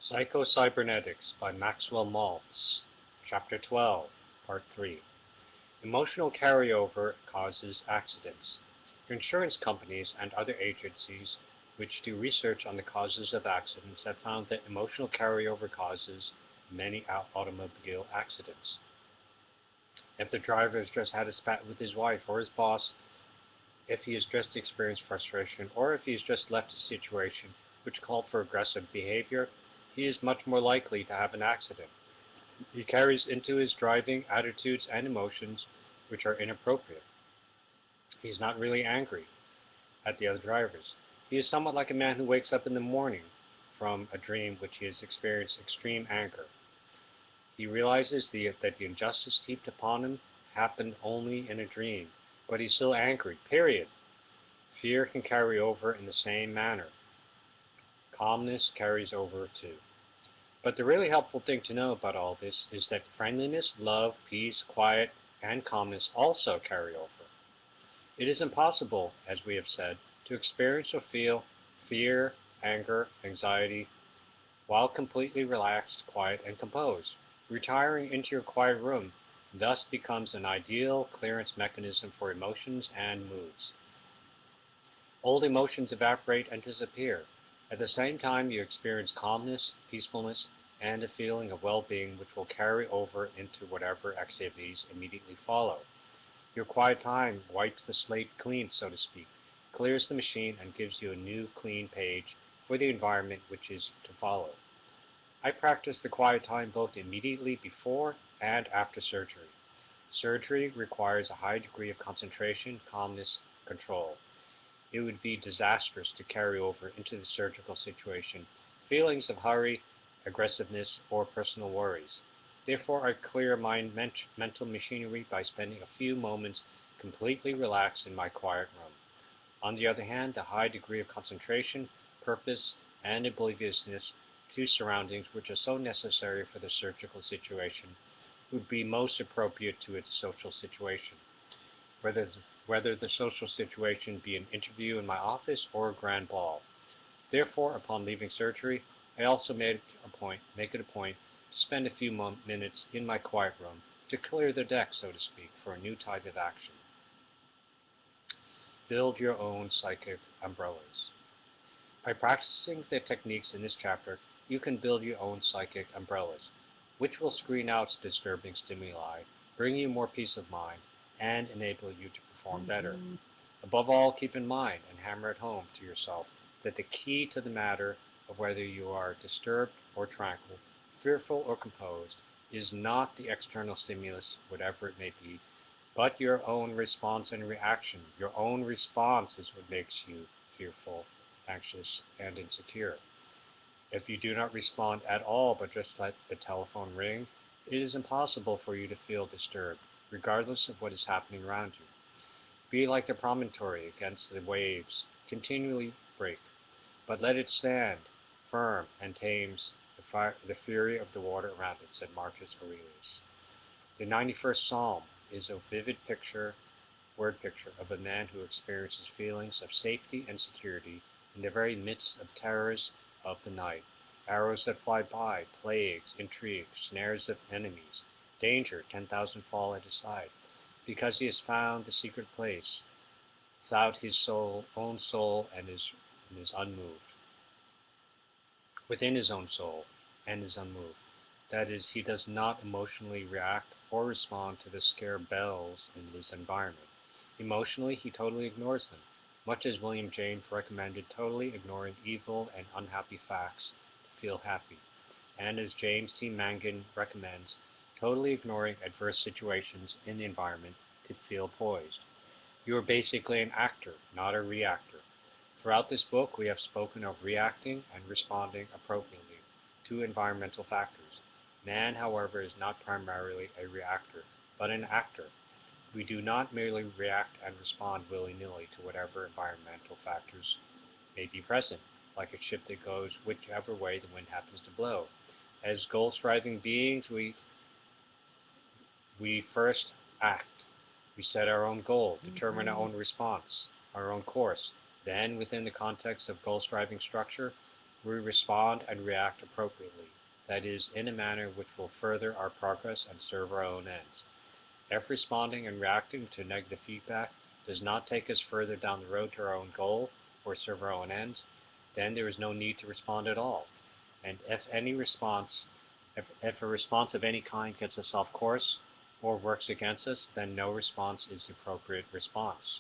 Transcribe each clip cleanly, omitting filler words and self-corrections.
Psycho-Cybernetics by Maxwell Maltz, Chapter 12, Part 3. Emotional carryover causes accidents. Insurance companies and other agencies which do research on the causes of accidents have found that emotional carryover causes many automobile accidents. If the driver has just had a spat with his wife or his boss, if he has just experienced frustration, or if he has just left a situation which called for aggressive behavior, he is much more likely to have an accident. He carries into his driving attitudes and emotions which are inappropriate. He is not really angry at the other drivers. He is somewhat like a man who wakes up in the morning from a dream which he has experienced extreme anger. He realizes that the injustice heaped upon him happened only in a dream, but he's still angry, period. Fear can carry over in the same manner. Calmness carries over too. But the really helpful thing to know about all this is that friendliness, love, peace, quiet, and calmness also carry over. It is impossible, as we have said, to experience or feel fear, anger, anxiety, while completely relaxed, quiet, and composed. Retiring into your quiet room thus becomes an ideal clearance mechanism for emotions and moods. Old emotions evaporate and disappear. At the same time, you experience calmness, peacefulness, and a feeling of well-being which will carry over into whatever activities immediately follow. Your quiet time wipes the slate clean, so to speak, clears the machine, and gives you a new clean page for the environment which is to follow. I practice the quiet time both immediately before and after surgery. Surgery requires a high degree of concentration, calmness, control. It would be disastrous to carry over into the surgical situation feelings of hurry, aggressiveness, or personal worries. Therefore, I clear my mental machinery by spending a few moments completely relaxed in my quiet room. On the other hand, the high degree of concentration, purpose, and obliviousness to surroundings which are so necessary for the surgical situation would be most appropriate to its social situation, whether the social situation be an interview in my office or a grand ball. Therefore, upon leaving surgery, I also make it a point to spend a few minutes in my quiet room to clear the deck, so to speak, for a new type of action. Build your own psychic umbrellas. By practicing the techniques in this chapter, you can build your own psychic umbrellas, which will screen out disturbing stimuli, bring you more peace of mind, and enable you to perform better. Above all, keep in mind and hammer it home to yourself that the key to the matter of whether you are disturbed or tranquil, fearful or composed, is not the external stimulus, whatever it may be, but your own response and reaction. Your own response is what makes you fearful, anxious, and insecure. If you do not respond at all but just let the telephone ring, it is impossible for you to feel disturbed, regardless of what is happening around you. Be like the promontory against the waves, continually break, but let it stand firm and tames the fury of the water around it, said Marcus Aurelius. The 91st Psalm is a vivid word picture, of a man who experiences feelings of safety and security in the very midst of terrors of the night, arrows that fly by, plagues, intrigues, snares of enemies, danger, 10,000 fall at his side, because he has found the secret place, without his own soul and is unmoved, within his own soul and is unmoved. That is, he does not emotionally react or respond to the scare bells in his environment. Emotionally, he totally ignores them, much as William James recommended totally ignoring evil and unhappy facts to feel happy, and as James T. Mangan recommends, totally ignoring adverse situations in the environment to feel poised. You are basically an actor, not a reactor. Throughout this book, we have spoken of reacting and responding appropriately to environmental factors. Man, however, is not primarily a reactor, but an actor. We do not merely react and respond willy-nilly to whatever environmental factors may be present, like a ship that goes whichever way the wind happens to blow. As goal-striving beings, we first act. We set our own goal, determine our own response, our own course. Then, within the context of goal-striving structure, we respond and react appropriately, that is, in a manner which will further our progress and serve our own ends. If responding and reacting to negative feedback does not take us further down the road to our own goal or serve our own ends, then there is no need to respond at all. And if a response of any kind gets us off course or works against us, then no response is the appropriate response.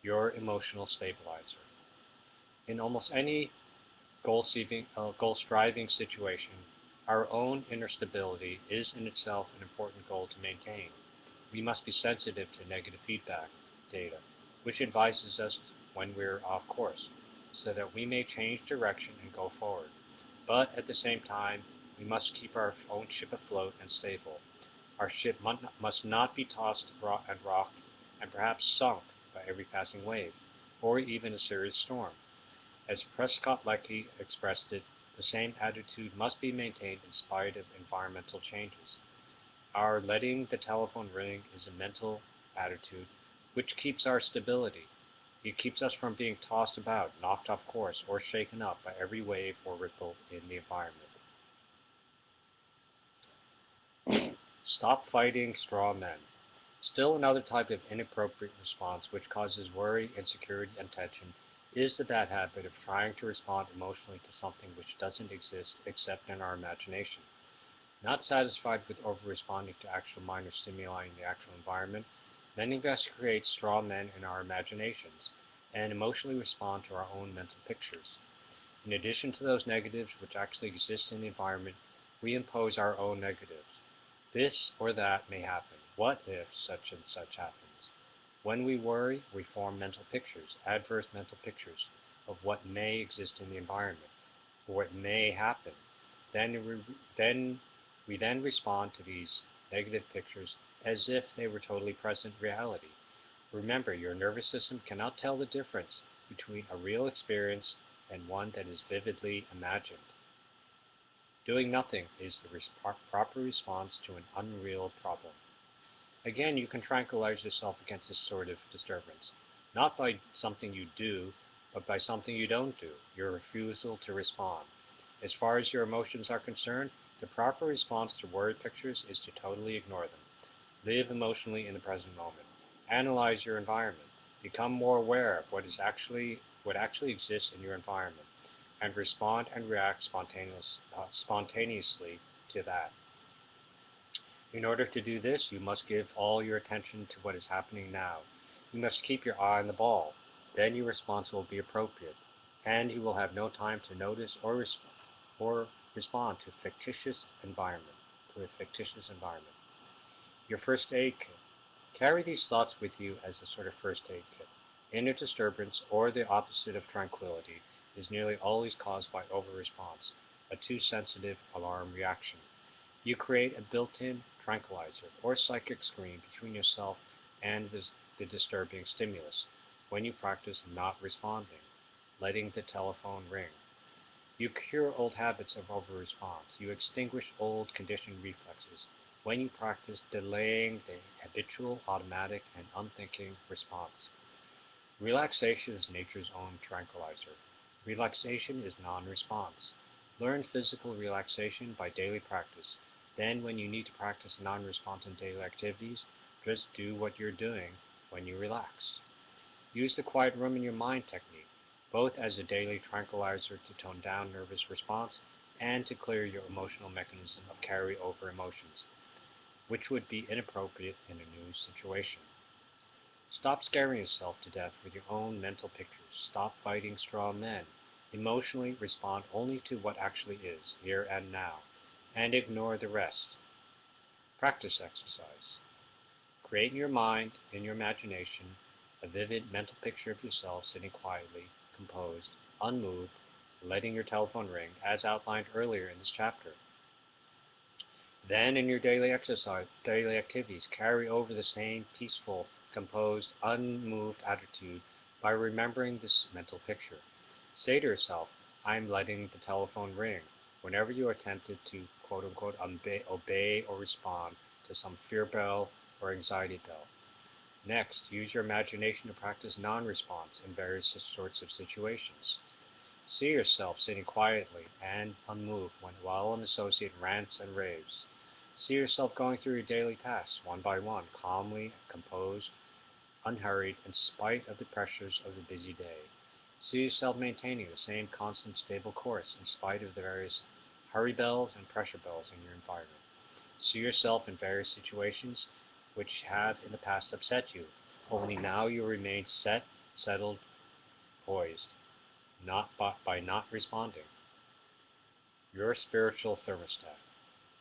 Your emotional stabilizer. In almost any goal-striving situation, our own inner stability is in itself an important goal to maintain. We must be sensitive to negative feedback data, which advises us when we're off course, so that we may change direction and go forward. But at the same time, we must keep our own ship afloat and stable. Our ship must not be tossed and rocked and perhaps sunk by every passing wave, or even a serious storm. As Prescott-Leckie expressed it, the same attitude must be maintained in spite of environmental changes. Our letting the telephone ring is a mental attitude which keeps our stability. It keeps us from being tossed about, knocked off course, or shaken up by every wave or ripple in the environment. Stop fighting straw men. Still another type of inappropriate response which causes worry, insecurity, and tension is the bad habit of trying to respond emotionally to something which doesn't exist except in our imagination. Not satisfied with over-responding to actual minor stimuli in the actual environment, many of us create straw men in our imaginations and emotionally respond to our own mental pictures. In addition to those negatives which actually exist in the environment, we impose our own negatives. This or that may happen. What if such and such happens? When we worry, we form mental pictures, adverse mental pictures, of what may exist in the environment, or what may happen. We then respond to these negative pictures as if they were totally present reality. Remember, your nervous system cannot tell the difference between a real experience and one that is vividly imagined. Doing nothing is the proper response to an unreal problem. Again, you can tranquilize yourself against this sort of disturbance, not by something you do, but by something you don't do, your refusal to respond. As far as your emotions are concerned, the proper response to worry pictures is to totally ignore them. Live emotionally in the present moment. Analyze your environment. Become more aware of what actually exists in your environment, and respond and react spontaneously to that. In order to do this, you must give all your attention to what is happening now. You must keep your eye on the ball. Then your response will be appropriate, and you will have no time to notice or respond to a fictitious environment. Your first aid kit. Carry these thoughts with you as a sort of first aid kit. Inner disturbance, or the opposite of tranquility, is nearly always caused by over-response, a too sensitive alarm reaction. You create a built-in tranquilizer or psychic screen between yourself and the disturbing stimulus when you practice not responding, letting the telephone ring. You cure old habits of over-response. You extinguish old conditioned reflexes when you practice delaying the habitual, automatic, and unthinking response. Relaxation is nature's own tranquilizer. Relaxation is non-response. Learn physical relaxation by daily practice. Then, when you need to practice non-response in daily activities, just do what you're doing when you relax. Use the quiet room in your mind technique, both as a daily tranquilizer to tone down nervous response and to clear your emotional mechanism of carry-over emotions, which would be inappropriate in a new situation. Stop scaring yourself to death with your own mental pictures. Stop fighting straw men. Emotionally respond only to what actually is, here and now, and ignore the rest. Practice exercise. Create in your mind, in your imagination, a vivid mental picture of yourself sitting quietly, composed, unmoved, letting your telephone ring, as outlined earlier in this chapter. Then in your daily activities, carry over the same peaceful, composed, unmoved attitude by remembering this mental picture. Say to yourself, I'm letting the telephone ring, whenever you are tempted to quote-unquote obey or respond to some fear bell or anxiety bell. Next, use your imagination to practice non-response in various sorts of situations. See yourself sitting quietly and unmoved while an associate rants and raves. See yourself going through your daily tasks one by one, calmly, composed, unhurried, in spite of the pressures of the busy day. See yourself maintaining the same constant stable course in spite of the various hurry bells and pressure bells in your environment. See yourself in various situations which have in the past upset you, only now you remain settled, poised, not by not responding. Your spiritual thermostat.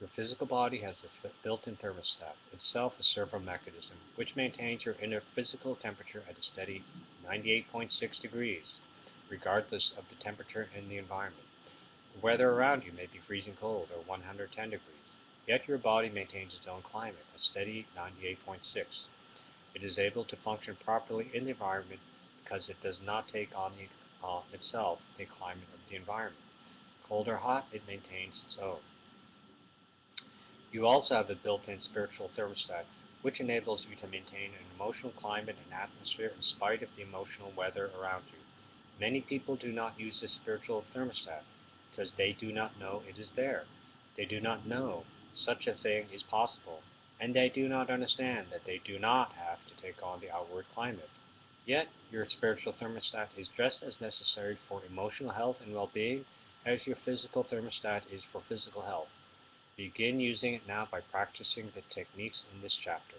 Your physical body has a built-in thermostat, itself a servo mechanism, which maintains your inner physical temperature at a steady 98.6 degrees, regardless of the temperature in the environment. The weather around you may be freezing cold or 110 degrees, yet your body maintains its own climate, a steady 98.6. It is able to function properly in the environment because it does not take on itself the climate of the environment. Cold or hot, it maintains its own. You also have a built-in spiritual thermostat, which enables you to maintain an emotional climate and atmosphere in spite of the emotional weather around you. Many people do not use this spiritual thermostat because they do not know it is there. They do not know such a thing is possible, and they do not understand that they do not have to take on the outward climate. Yet, your spiritual thermostat is just as necessary for emotional health and well-being as your physical thermostat is for physical health. Begin using it now by practicing the techniques in this chapter.